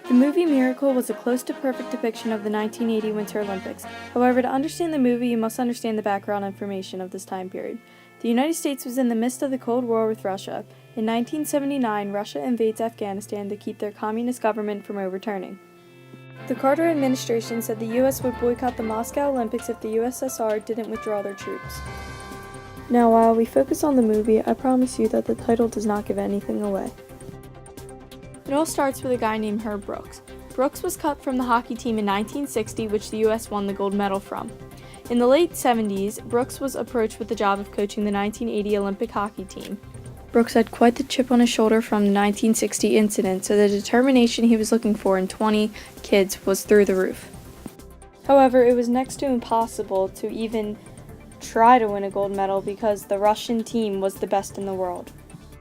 The movie Miracle was a close to perfect depiction of the 1980 Winter Olympics. However, to understand the movie, you must understand the background information of this time period. The United States was in the midst of the Cold War with Russia. In 1979, Russia invades Afghanistan to keep their communist government from overturning. The Carter administration said the U.S. would boycott the Moscow Olympics if the USSR didn't withdraw their troops. Now, while we focus on the movie, I promise you that the title does not give anything away. It all starts with a guy named Herb Brooks. Brooks was cut from the hockey team in 1960, which the U.S. won the gold medal from. In the late 70s, Brooks was approached with the job of coaching the 1980 Olympic hockey team. Brooks had quite the chip on his shoulder from the 1960 incident, so the determination he was looking for in 20 kids was through the roof. However, it was next to impossible to even try to win a gold medal because the Russian team was the best in the world.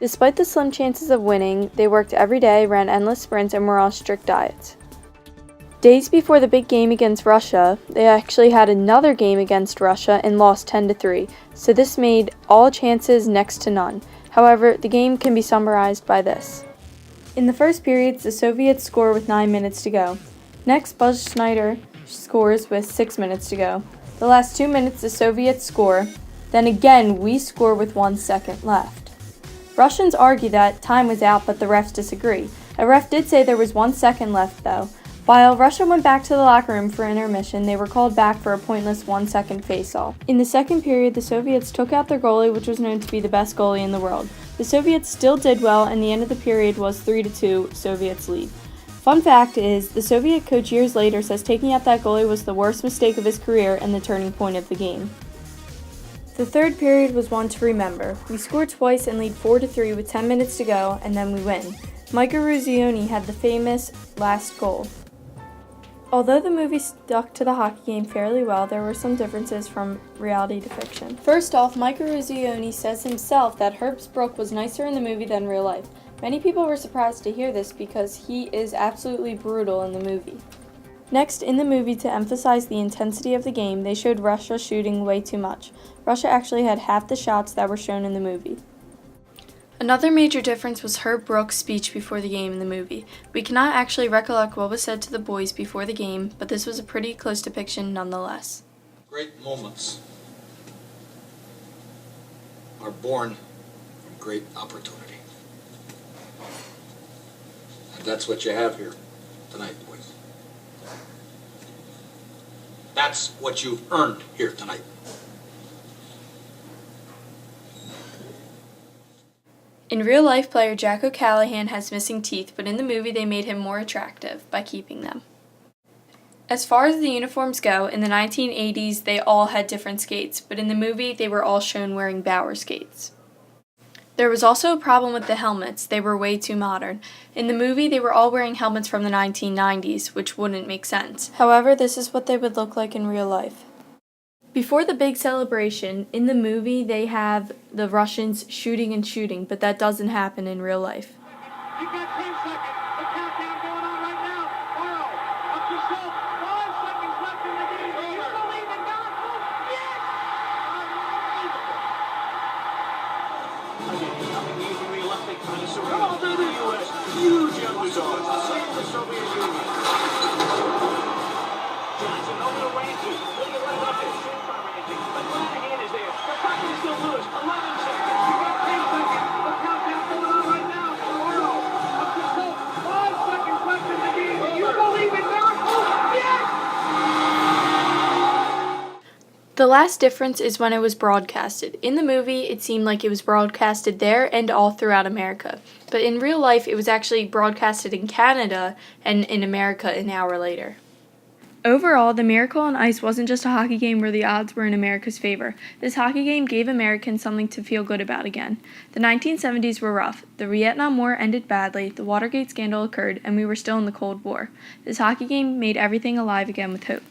Despite the slim chances of winning, they worked every day, ran endless sprints, and were on strict diets. Days before the big game against Russia, they actually had another game against Russia and lost 10-3, so this made all chances next to none. However, the game can be summarized by this. In the first period, the Soviets score with 9 minutes to go. Next, Buzz Schneider scores with 6 minutes to go. The last 2 minutes, the Soviets score. Then again, we score with 1 second left. Russians argue that time was out, but the refs disagree. A ref did say there was 1 second left, though. While Russia went back to the locker room for intermission, they were called back for a pointless 1 second face-off. In the second period, the Soviets took out their goalie, which was known to be the best goalie in the world. The Soviets still did well, and the end of the period was 3-2 Soviets lead. Fun fact is, the Soviet coach years later says taking out that goalie was the worst mistake of his career and the turning point of the game. The third period was one to remember. We scored twice and lead 4-3 with 10 minutes to go, and then we win. Micah Ruzioni had the famous last goal. Although the movie stuck to the hockey game fairly well, there were some differences from reality to fiction. First off, Micah Ruzioni says himself that Herb Brooks was nicer in the movie than real life. Many people were surprised to hear this because he is absolutely brutal in the movie. Next, in the movie, to emphasize the intensity of the game, they showed Russia shooting way too much. Russia actually had half the shots that were shown in the movie. Another major difference was Herb Brooks' speech before the game in the movie. We cannot actually recollect what was said to the boys before the game, but this was a pretty close depiction nonetheless. Great moments are born from great opportunity. And that's what you have here tonight, boys. That's what you've earned here tonight. In real life, player Jack O'Callahan has missing teeth, but in the movie they made him more attractive by keeping them. As far as the uniforms go, in the 1980s they all had different skates, but in the movie they were all shown wearing Bauer skates. There was also a problem with the helmets. They were way too modern. In the movie, they were all wearing helmets from the 1990s, which wouldn't make sense. However, this is what they would look like in real life. Before the big celebration, in the movie, they have the Russians shooting and shooting, but that doesn't happen in real life. You've got 10 seconds. The countdown going on right now. Burrow, up to Schultz. 5 seconds left in the game. Do you believe in miracles? Yes! Again, nothing easy realistic for the U.S. Huge underdog. Save the Soviet Union. Johnson over to Ramsey. Look at right up there. Saved by Ramsey. But Flanagan is there. The puck is still loose. 11 seconds. You got 10 seconds. The countdown going on right now. Burrow, up to Schultz. 5 seconds left in the game. Do you believe in miracles? Yes! The last difference is when it was broadcasted. In the movie, it seemed like it was broadcasted there and all throughout America. But in real life, it was actually broadcasted in Canada and in America an hour later. Overall, the Miracle on Ice wasn't just a hockey game where the odds were in America's favor. This hockey game gave Americans something to feel good about again. The 1970s were rough. The Vietnam War ended badly, the Watergate scandal occurred, and we were still in the Cold War. This hockey game made everything alive again with hope.